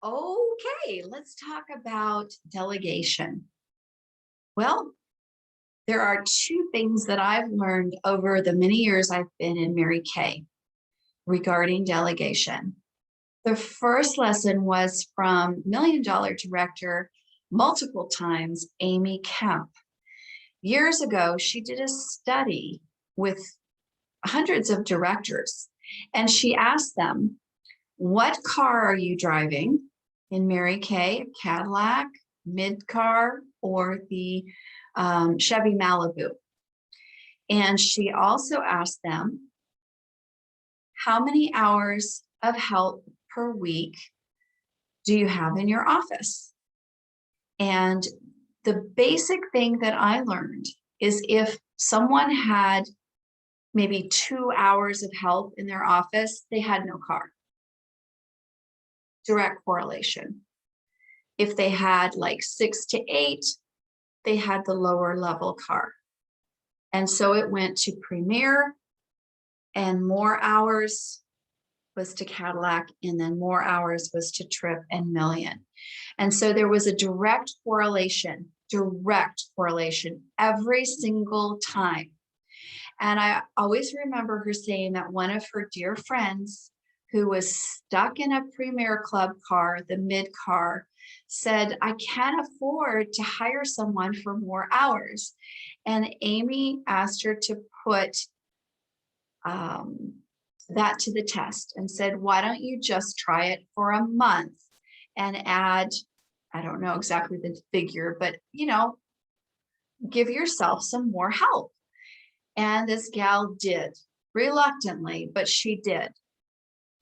Okay, let's talk about delegation. Well, there are two things that I've learned over the many years I've been in Mary Kay regarding delegation. The first lesson was from Million Dollar Director multiple times, Amy Kemp. Years ago, she did a study with hundreds of directors, and she asked them, what car are you driving in Mary Kay? A Cadillac, mid car, or the Chevy Malibu? And she also asked them, how many hours of help per week do you have in your office? And the basic thing that I learned is if someone had maybe 2 hours of help in their office, they had no car. Direct correlation. If they had like 6 to 8, they had the lower level car. And so it went to Premier, and more hours was to Cadillac, and then more hours was to Trip and Million. And so there was a direct correlation every single time. And I always remember her saying that one of her dear friends who was stuck in a Premier Club car, the mid car, said, I can't afford to hire someone for more hours. And Amy asked her to put that to the test and said, why don't you just try it for a month and add, I don't know exactly the figure, but give yourself some more help. And this gal did, reluctantly, but she did.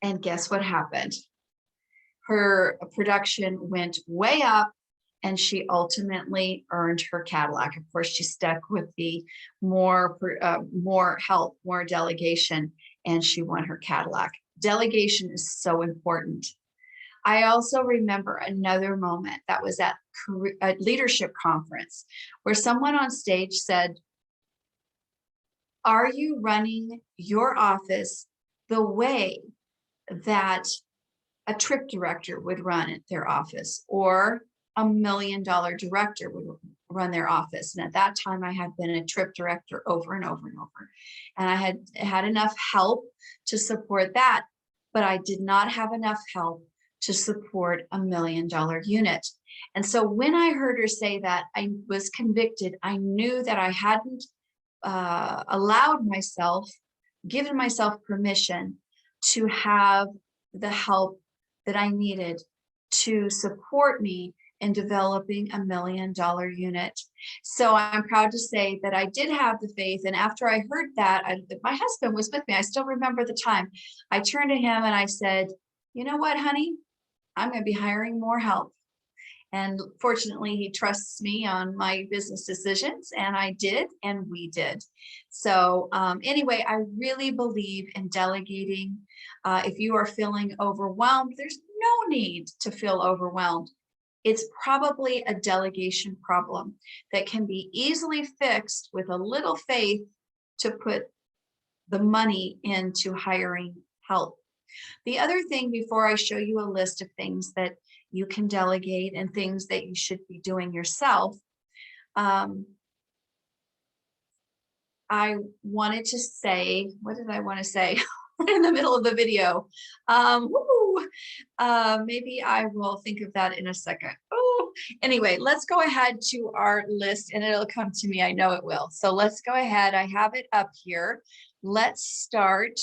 And guess what happened? Her production went way up, and she ultimately earned her Cadillac. Of course, she stuck with the more help, more delegation, and she won her Cadillac. Delegation is so important. I also remember another moment that was at a leadership conference where someone on stage said, are you running your office the way that a Trip director would run at their office, or a $1 million director would run their office? And at that time, I had been a Trip director over and over and over. And I had had enough help to support that, but I did not have enough help to support a $1 million unit. And so when I heard her say that, I was convicted. I knew that I hadn't given myself permission to have the help that I needed to support me in developing a $1 million unit. So I'm proud to say that I did have the faith. And after I heard that, my husband was with me. I still remember the time. I turned to him and I said, you know what, honey, I'm going to be hiring more help. And fortunately, he trusts me on my business decisions, and I did, and we did. So anyway, I really believe in delegating. If you are feeling overwhelmed, there's no need to feel overwhelmed. It's probably a delegation problem that can be easily fixed with a little faith to put the money into hiring help. The other thing, before I show you a list of things that you can delegate and things that you should be doing yourself, I wanted to say, what did I want to say? In the middle of the video. Maybe I will think of that in a second. Oh, anyway, let's go ahead to our list, and it'll come to me. I know it will. So let's go ahead. I have it up here. Let's start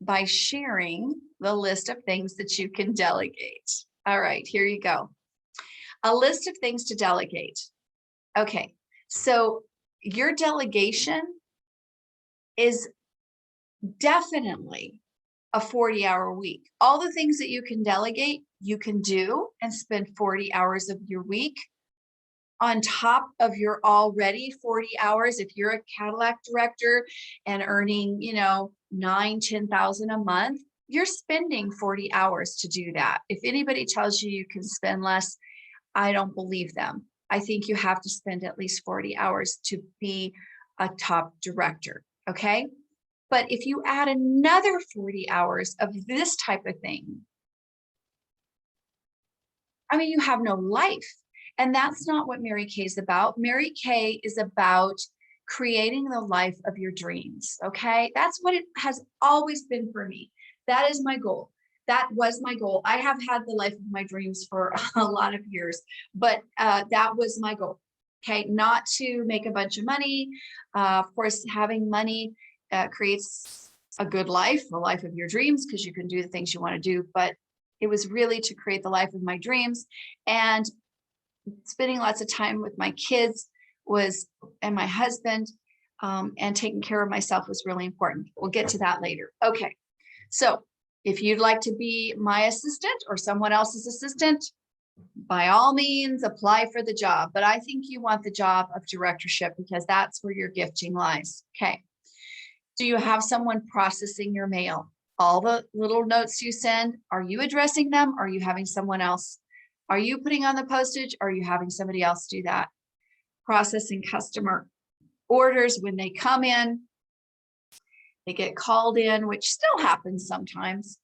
by sharing the list of things that you can delegate. All right, here you go. A list of things to delegate. Okay, so your delegation is definitely a 40-hour week. All the things that you can delegate, you can do and spend 40 hours of your week on top of your already 40 hours. If you're a Cadillac director and earning, $9,000-10,000 a month, you're spending 40 hours to do that. If anybody tells you you can spend less, I don't believe them. I think you have to spend at least 40 hours to be a top director, okay? But if you add another 40 hours of this type of thing, I mean, you have no life. And that's not what Mary Kay is about. Mary Kay is about creating the life of your dreams. Okay. That's what it has always been for me. That is my goal. That was my goal. I have had the life of my dreams for a lot of years, but that was my goal. Okay. Not to make a bunch of money. Of course, having money creates a good life, the life of your dreams, because you can do the things you want to do. But it was really to create the life of my dreams. And spending lots of time with my kids and my husband, and taking care of myself was really important. We'll get to that later. Okay. So if you'd like to be my assistant or someone else's assistant, by all means, apply for the job. But I think you want the job of directorship because that's where your gifting lies. Okay. Do you have someone processing your mail? All the little notes you send, are you addressing them? Or are you having someone else? Are you putting on the postage? Or are you having somebody else do that? Processing customer orders when they come in, they get called in, which still happens sometimes.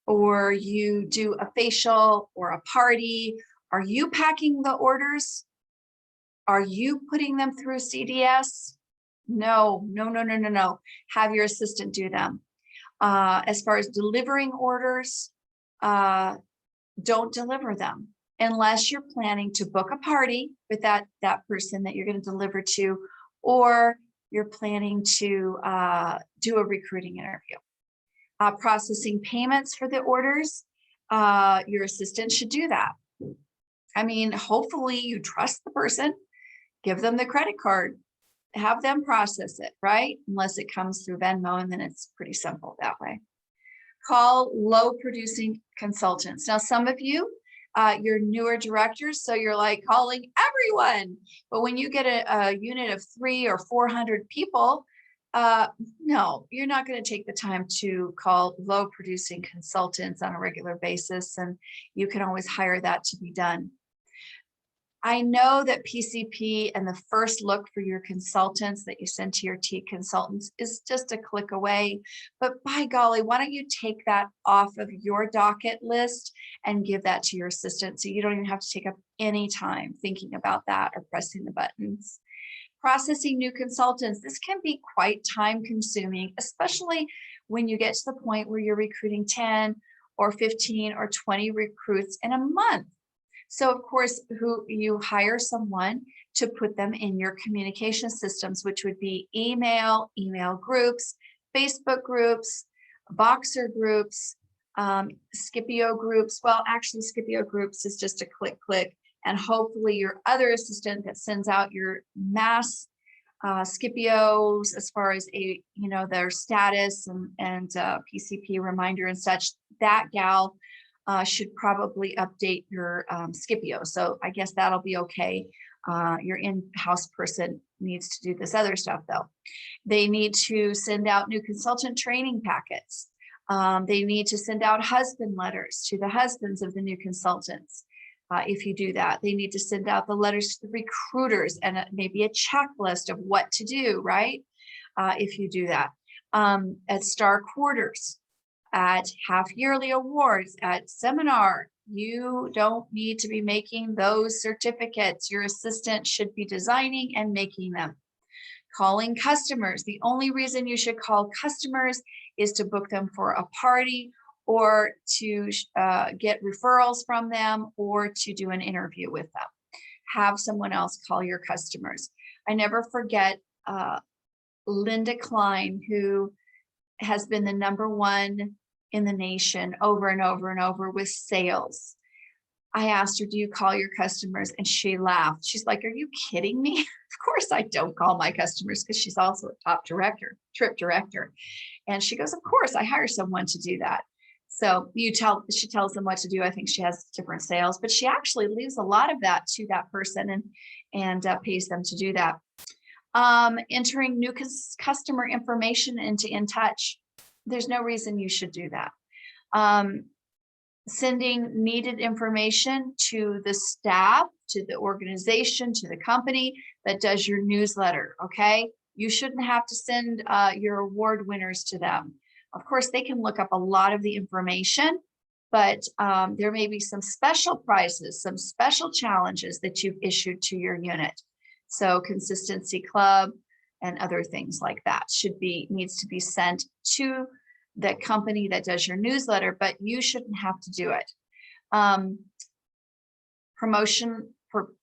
Or you do a facial or a party. Are you packing the orders? Are you putting them through CDS? No. Have your assistant do them. As far as delivering orders, don't deliver them unless you're planning to book a party with that person that you're going to deliver to, or you're planning to do a recruiting interview. Processing payments for the orders, your assistant should do that. I mean, hopefully you trust the person, give them the credit card, have them process it, right? Unless it comes through Venmo, and then it's pretty simple that way. Call low producing consultants. Now, some of you, you're newer directors, so you're like calling everyone. But when you get a unit of 300 or 400 people, no, you're not going to take the time to call low producing consultants on a regular basis. And you can always hire that to be done. I know that PCP and the first look for your consultants that you send to your T consultants is just a click away, but by golly, why don't you take that off of your docket list and give that to your assistant so you don't even have to take up any time thinking about that or pressing the buttons. Processing new consultants, this can be quite time consuming, especially when you get to the point where you're recruiting 10 or 15 or 20 recruits in a month. So of course, you hire someone to put them in your communication systems, which would be email groups, Facebook groups, Boxer groups, Scipio groups. Well, actually Scipio groups is just a click, and hopefully your other assistant that sends out your mass Scipios as far as their status and PCP reminder and such, that gal should probably update your Scipio. So I guess that'll be okay. Your in-house person needs to do this other stuff though. They need to send out new consultant training packets. They need to send out husband letters to the husbands of the new consultants. If you do that, they need to send out the letters to the recruiters and maybe a checklist of what to do, right? If you do that. At star quarters, at half yearly awards, at seminar, you don't need to be making those certificates. Your assistant should be designing and making them. Calling customers. The only reason you should call customers is to book them for a party or to get referrals from them or to do an interview with them. Have someone else call your customers. I never forget Linda Klein, who has been the #1 in the nation over and over with sales. I asked her, do you call your customers? And she laughed. She's like, are you kidding me? Of course I don't call my customers, because she's also a top trip director. And she goes, of course, I hire someone to do that. So she tells them what to do. I think she has different sales, but she actually leaves a lot of that to that person and pays them to do that. Entering new customer information into InTouch. There's no reason you should do that. Sending needed information to the staff, to the organization, to the company that does your newsletter, okay? You shouldn't have to send your award winners to them. Of course, they can look up a lot of the information but there may be some special prizes, some special challenges that you've issued to your unit. So Consistency Club and other things like that needs to be sent to the company that does your newsletter, but you shouldn't have to do it.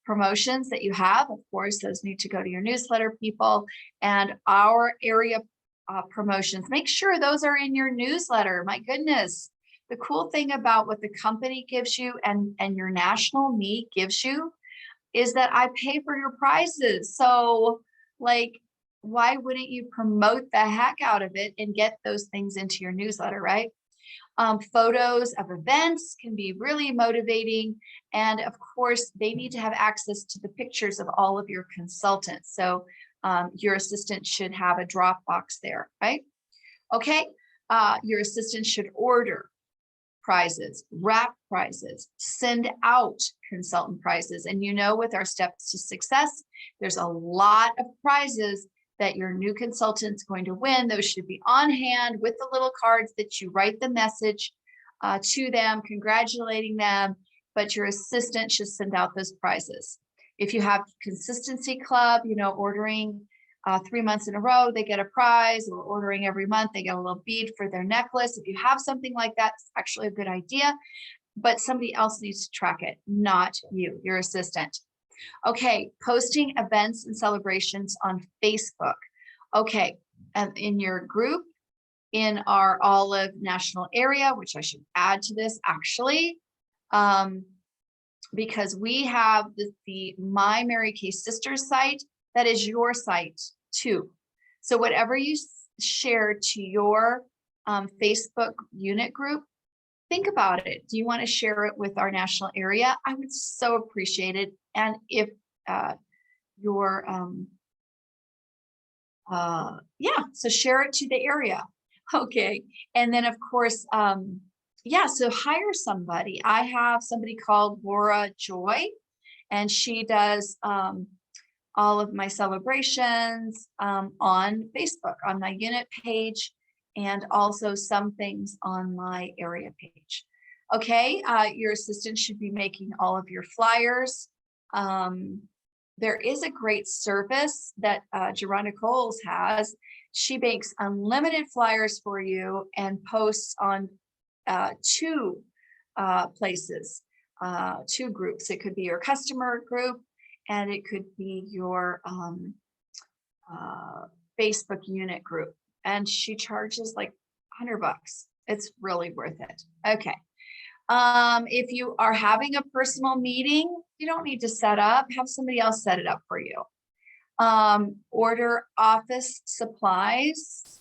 Promotions that you have, of course, those need to go to your newsletter people, and our area promotions. Make sure those are in your newsletter. My goodness. The cool thing about what the company gives you and your national me gives you is that I pay for your prizes. So like, why wouldn't you promote the heck out of it and get those things into your newsletter, right? Photos of events can be really motivating. And of course, they need to have access to the pictures of all of your consultants. So your assistant should have a Dropbox there, right? Okay, your assistant should order prizes, wrap prizes, send out consultant prizes. And with our steps to success, there's a lot of prizes that your new consultant's going to win. Those should be on hand with the little cards that you write the message to them, congratulating them, but your assistant should send out those prizes. If you have Consistency Club, ordering 3 months in a row, they get a prize, or ordering every month, they get a little bead for their necklace. If you have something like that, it's actually a good idea, but somebody else needs to track it, not you, your assistant. Okay, posting events and celebrations on Facebook. Okay, and in your group, in our Olive National Area, which I should add to this actually, because we have the My Mary Kay Sisters site, that is your site too. So whatever you share to your Facebook unit group, think about it. Do you want to share it with our national area? I would so appreciate it. And if so share it to the area. Okay. And then of course, so hire somebody. I have somebody called Laura Joy, and she does all of my celebrations on Facebook, on my unit page, and also some things on my area page. Okay, your assistant should be making all of your flyers. There is a great service that Geronda Coles has. She makes unlimited flyers for you and posts on two places, two groups. It could be your customer group, and it could be your Facebook unit group. And she charges like $100. It's really worth it. Okay. If you are having a personal meeting, you don't need to set up, have somebody else set it up for you. Order office supplies,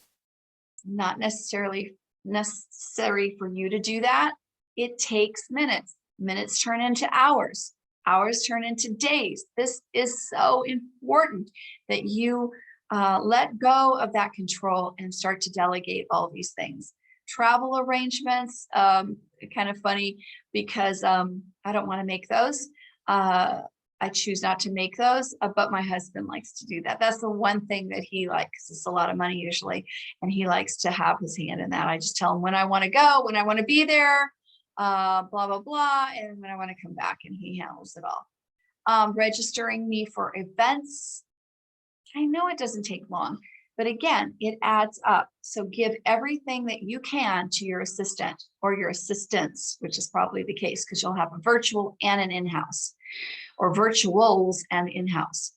not necessarily necessary for you to do that. It takes minutes. Minutes turn into hours. Hours turn into days. This is so important that you let go of that control and start to delegate all these things. Travel arrangements, kind of funny because I don't want to make those. I choose not to make those, but my husband likes to do that. That's the one thing that he likes. It's a lot of money usually, and he likes to have his hand in that. I just tell him when I want to go, when I want to be there, blah, blah, blah, and when I want to come back, and he handles it all. Registering me for events. I know it doesn't take long, but again, it adds up. So give everything that you can to your assistant or your assistants, which is probably the case because you'll have a virtual and an in-house, or virtuals and in-house.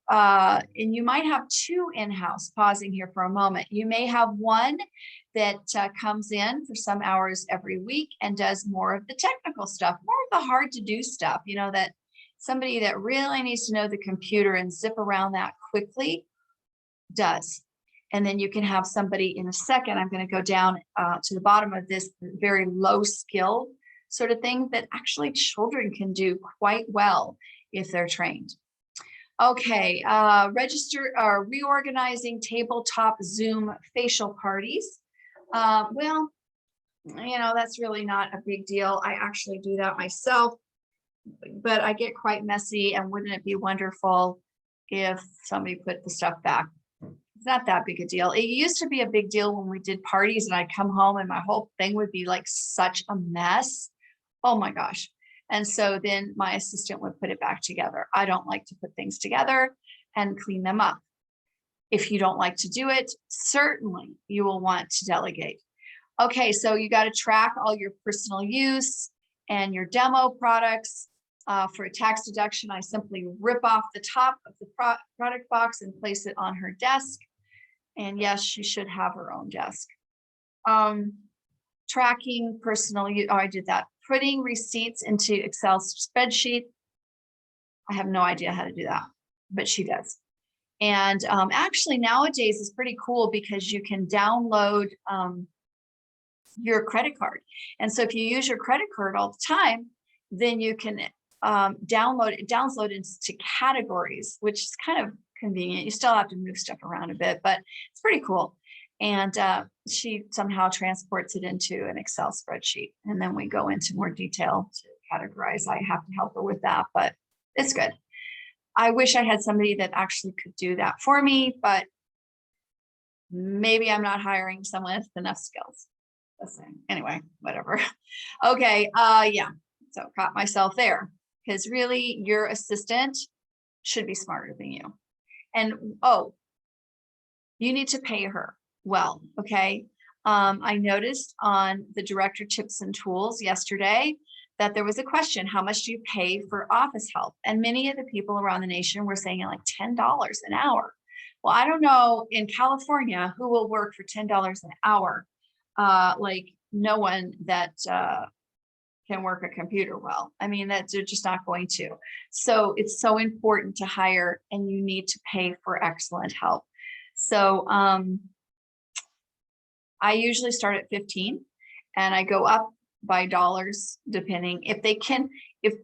And you might have two in-house. Pausing here for a moment. You may have one that comes in for some hours every week and does more of the technical stuff, more of the hard to do stuff, that somebody that really needs to know the computer and zip around that quickly does. And then you can have somebody in a second. I'm going to go down to the bottom of this very low skill sort of thing that actually children can do quite well if they're trained. Okay, reorganizing tabletop Zoom facial parties. Well, that's really not a big deal. I actually do that myself, but I get quite messy, and wouldn't it be wonderful if somebody put the stuff back? It's not that big a deal. It used to be a big deal when we did parties and I'd come home and my whole thing would be like such a mess. Oh my gosh. And so then my assistant would put it back together. I don't like to put things together and clean them up. If you don't like to do it, certainly you will want to delegate. Okay, so you got to track all your personal use and your demo products. For a tax deduction, I simply rip off the top of the product box and place it on her desk. And yes, she should have her own desk. Tracking personal use, oh, I did that. Putting receipts into Excel spreadsheet. I have no idea how to do that, but she does. And actually nowadays it's pretty cool because you can download your credit card. And so if you use your credit card all the time, then you can download it into categories, which is kind of convenient. You still have to move stuff around a bit, but it's pretty cool. And she somehow transports it into an Excel spreadsheet. And then we go into more detail to categorize. I have to help her with that, but it's good. I wish I had somebody that actually could do that for me, but maybe I'm not hiring someone with enough skills. Anyway, whatever. Okay, yeah, so caught myself there because really your assistant should be smarter than you. And oh, you need to pay her well, okay? I noticed on the director tips and tools yesterday that there was a question, how much do you pay for office help? And many of the people around the nation were saying like $10 an hour. Well, I don't know in California who will work for $10 an hour. Like no one that can work a computer well. I mean, that they're just not going to. So it's so important to hire and you need to pay for excellent help. So I usually start at 15 and I go up by dollars depending if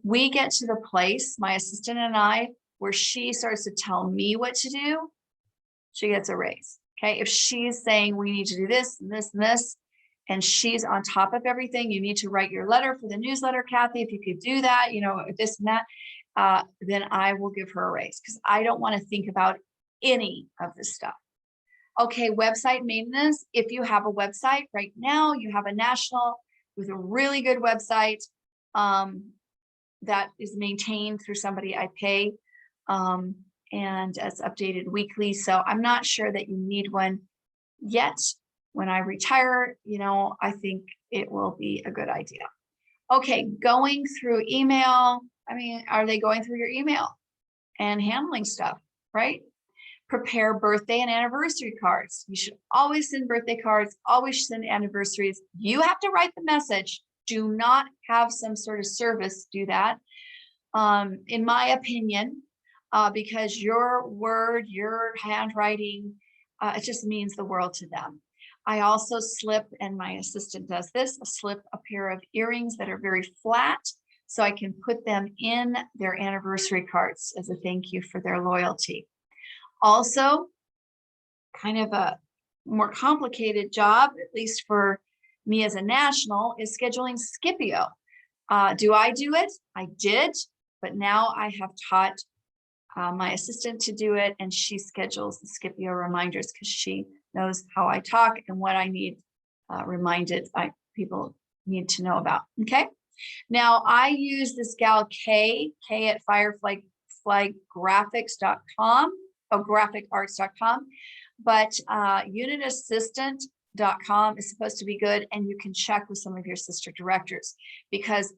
we get to the place, my assistant and I, where she starts to tell me what to do, she gets a raise. Okay. If she's saying we need to do this and this and this, and she's on top of everything, you need to write your letter for the newsletter, Kathy, if you could do that, you know, this and that, then I will give her a raise because I don't want to think about any of this stuff. Okay, website maintenance. If you have a website right now, you have a national with a really good website that is maintained through somebody I pay and it's updated weekly. So I'm not sure that you need one yet. When I retire, you know, I think it will be a good idea. Okay, going through email. I mean, are they going through your email and handling stuff, right? Prepare birthday and anniversary cards. You should always send birthday cards, always send anniversaries. You have to write the message. Do not have some sort of service do that. In my opinion, because your word, your handwriting, it just means the world to them. I also slip, and my assistant does this, slip a pair of earrings that are very flat so I can put them in their anniversary cards as a thank you for their loyalty. Also, kind of a more complicated job, at least for me as a national, is scheduling Scipio. Do I do it? I did, but now I have taught my assistant to do it, and she schedules the Scipio reminders because she knows how I talk and what I need reminded. People need to know about. Okay. Now I use this gal K at fireflygraphics.com. graphicarts.com, but unitassistant.com is supposed to be good, and you can check with some of your sister directors because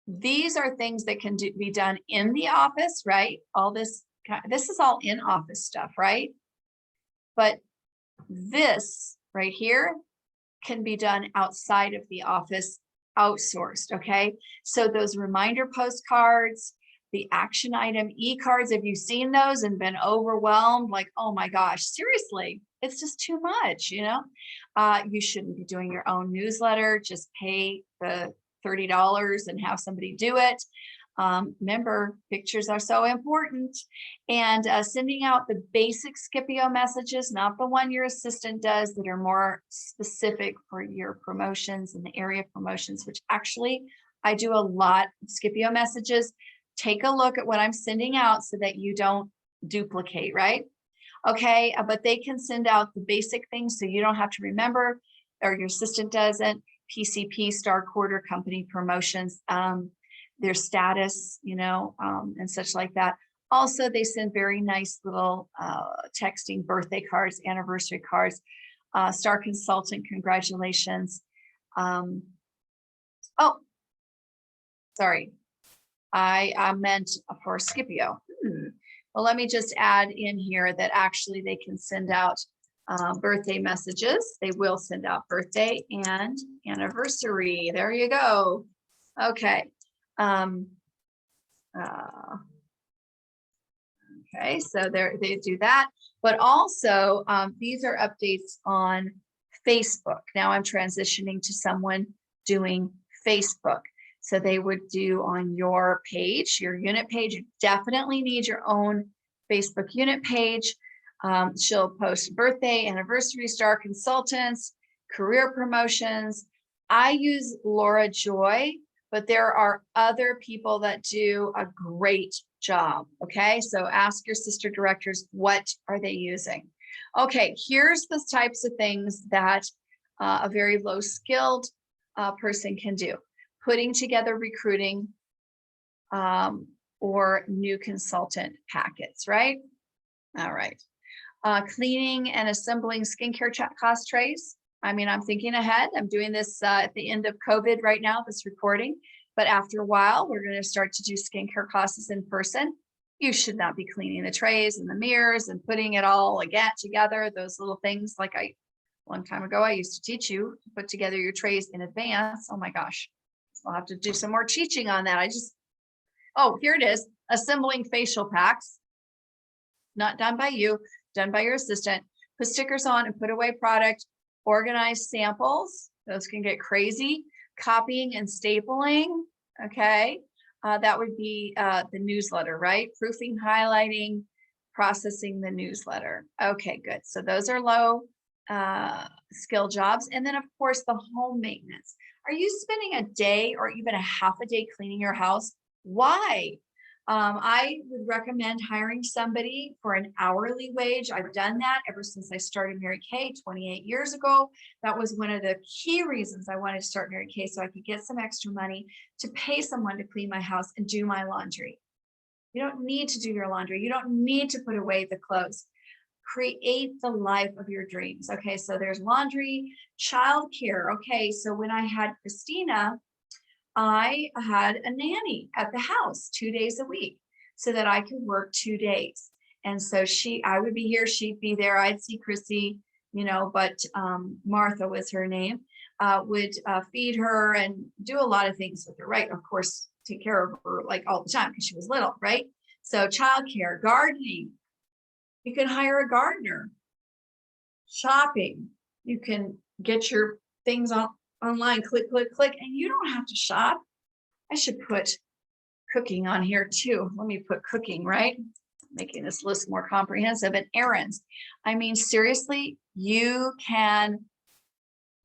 these are things that can be done in the office, right? All this is all in office stuff, right? But this right here can be done outside of the office, outsourced, okay? So those reminder postcards, the action item e-cards, have you seen those and been overwhelmed? Like, oh my gosh, seriously, it's just too much, you know? You shouldn't be doing your own newsletter. Just pay the $30 and have somebody do it. Remember, pictures are so important. And sending out the basic Scipio messages, not the one your assistant does, that are more specific for your promotions and the area promotions, which actually I do a lot of Scipio messages. Take a look at what I'm sending out so that you don't duplicate, right? Okay, but they can send out the basic things so you don't have to remember, or your assistant doesn't. PCP, star quarter, company promotions, their status, and such like that. Also, they send very nice little texting birthday cards, anniversary cards, star consultant, congratulations. Oh, sorry. I meant for Scipio. Well, let me just add in here that actually they can send out birthday messages. They will send out birthday and anniversary. There you go. Okay. Okay, so they do that. But also, these are updates on Facebook. Now I'm transitioning to someone doing Facebook. So they would do on your page, your unit page. You definitely need your own Facebook unit page. She'll post birthday, anniversary, star consultants, career promotions. I use Laura Joy, but there are other people that do a great job. Okay, so ask your sister directors, what are they using? Okay, here's the types of things that a very low skilled person can do. Putting together recruiting or new consultant packets, right? All right. Cleaning and assembling skincare cost trays. I mean, I'm thinking ahead. I'm doing this at the end of COVID right now, this recording. But after a while, we're going to start to do skincare classes in person. You should not be cleaning the trays and the mirrors and putting it all again together. Those little things like a long time ago, I used to teach you to put together your trays in advance. Oh my gosh. I'll have to do some more teaching on that. Oh, here it is. Assembling facial packs. Not done by you, done by your assistant. Put stickers on and put away product. Organize samples. Those can get crazy. Copying and stapling. Okay. That would be the newsletter, right? Proofing, highlighting, processing the newsletter. Okay, good. So those are low skill jobs. And then of course the home maintenance. Are you spending a day or even a half a day cleaning your house? Why? I would recommend hiring somebody for an hourly wage. I've done that ever since I started Mary Kay 28 years ago. That was one of the key reasons I wanted to start Mary Kay, so I could get some extra money to pay someone to clean my house and do my laundry. You don't need to do your laundry. You don't need to put away the clothes. Create the life of your dreams. Okay, so there's laundry, childcare. Okay, so when I had Christina, I had a nanny at the house 2 days a week so that I could work 2 days. And so I would be here, she'd be there. I'd see Chrissy, but Martha was her name, would feed her and do a lot of things with her, right? Of course, take care of her like all the time because she was little, right? So childcare, gardening, you can hire a gardener, shopping, you can get your things online, click, click, click, and you don't have to shop. I should put cooking on here too. Let me put cooking, right? Making this list more comprehensive. And errands. I mean, seriously, you can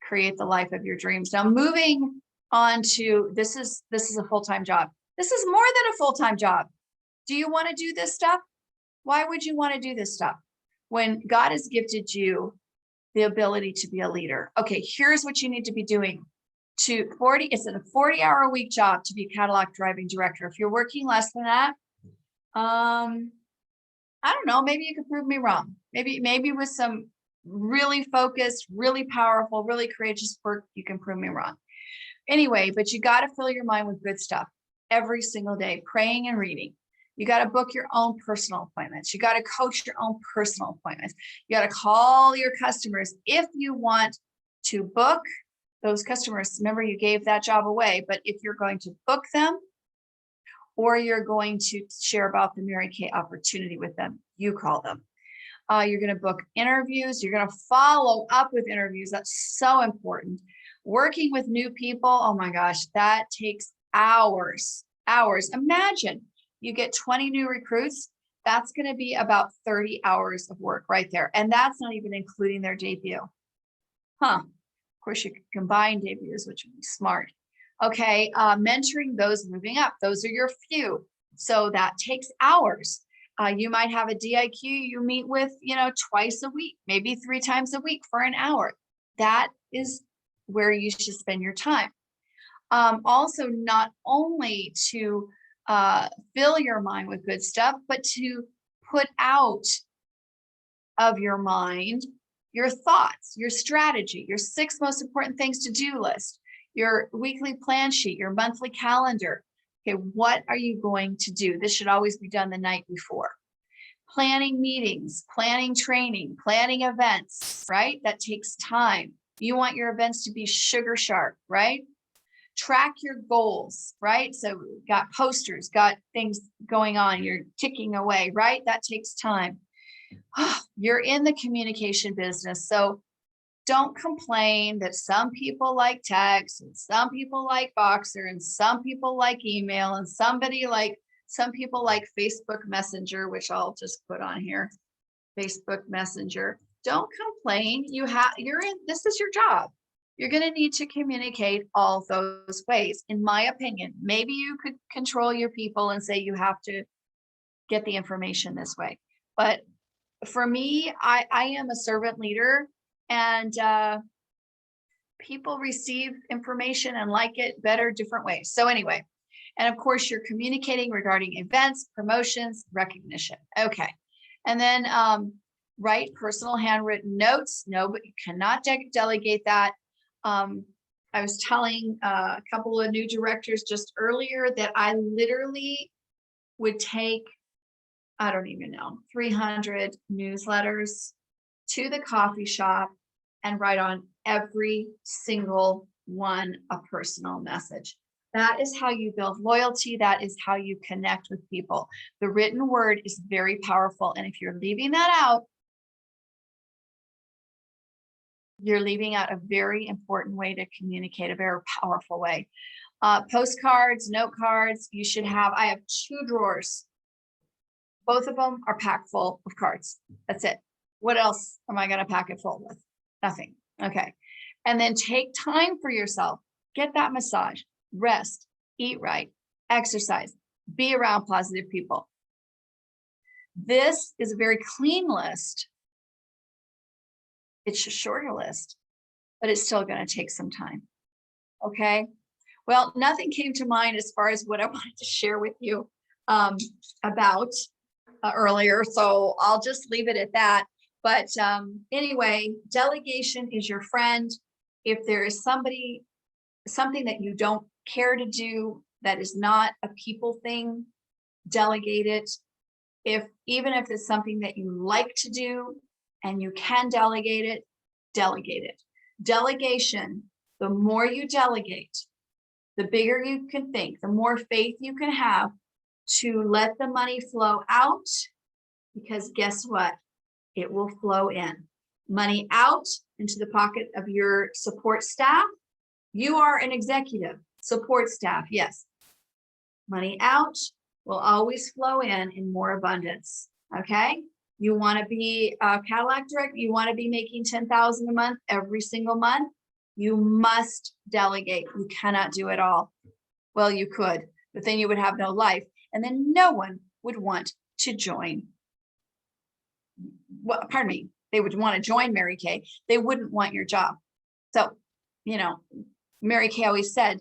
create the life of your dreams. Now, moving on to this is a full-time job. This is more than a full-time job. Do you want to do this stuff? Why would you want to do this stuff when God has gifted you the ability to be a leader? Okay, here's what you need to be doing. It's a 40-hour-a-week job to be a catalog driving director. If you're working less than that, I don't know, maybe you could prove me wrong. Maybe with some really focused, really powerful, really courageous work, you can prove me wrong. Anyway, but you got to fill your mind with good stuff every single day, praying and reading. You got to book your own personal appointments. You got to coach your own personal appointments. You got to call your customers. If you want to book those customers, remember you gave that job away, but if you're going to book them or you're going to share about the Mary Kay opportunity with them, you call them. You're going to book interviews. You're going to follow up with interviews. That's so important. Working with new people, oh my gosh, that takes hours. Imagine you get 20 new recruits, that's going to be about 30 hours of work right there. And that's not even including their debut. Of course, you can combine debuts, which would be smart. Okay, mentoring those moving up. Those are your few. So that takes hours. You might have a DIQ you meet with, twice a week, maybe 3 times a week for an hour. That is where you should spend your time. Also, not only to fill your mind with good stuff, but to put out of your mind your thoughts, your strategy, your 6 most important things to do list, your weekly plan sheet, your monthly calendar. Okay, what are you going to do? This should always be done the night before. Planning meetings, planning training, planning events, right? That takes time. You want your events to be sugar sharp, right? Track your goals, right? So got posters, got things going on, you're ticking away, right? That takes time. You're in the communication business, so don't complain that some people like text and some people like Boxer and some people like email and some people like Facebook Messenger, which I'll just put on here, Facebook Messenger. Don't complain. This is your job. You're going to need to communicate all those ways. In my opinion, maybe you could control your people and say you have to get the information this way. But for me, I am a servant leader, and people receive information and like it better different ways. So anyway, and of course, you're communicating regarding events, promotions, recognition. Okay. And then write personal handwritten notes. No, but you cannot delegate that. I was telling a couple of new directors just earlier that I literally would take, I don't even know, 300 newsletters to the coffee shop and write on every single one a personal message. That is how you build loyalty. That is how you connect with people. The written word is very powerful. And if you're leaving that out, you're leaving out a very important way to communicate, a very powerful way. Postcards, note cards, you should have, I have 2 drawers. Both of them are packed full of cards. That's it. What else am I going to pack it full with? Nothing. Okay. And then take time for yourself. Get that massage, rest, eat right, exercise, be around positive people. This is a very clean list. It's a shorter list, but it's still going to take some time. Okay. Well, nothing came to mind as far as what I wanted to share with you about earlier. So I'll just leave it at that. But anyway, delegation is your friend. If there is something that you don't care to do, that is not a people thing, delegate it. Even if it's something that you like to do and you can delegate it, delegate it. Delegation, the more you delegate, the bigger you can think, the more faith you can have to let the money flow out, because guess what? It will flow in. Money out into the pocket of your support staff. You are an executive, support staff, yes. Money out will always flow in more abundance, okay? You want to be a Cadillac director, you want to be making $10,000 a month every single month, you must delegate. You cannot do it all. Well, you could, but then you would have no life, and then no one would want to join. Well, pardon me, they would want to join Mary Kay. They wouldn't want your job. So, Mary Kay always said,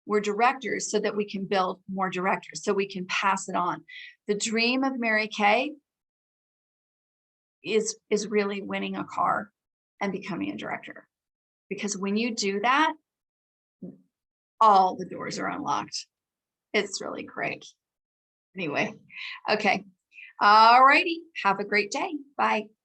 we're directors so that we can build more directors, so we can pass it on. The dream of Mary Kay is really winning a car and becoming a director. Because when you do that, all the doors are unlocked. It's really great. Anyway, okay. All righty. Have a great day. Bye.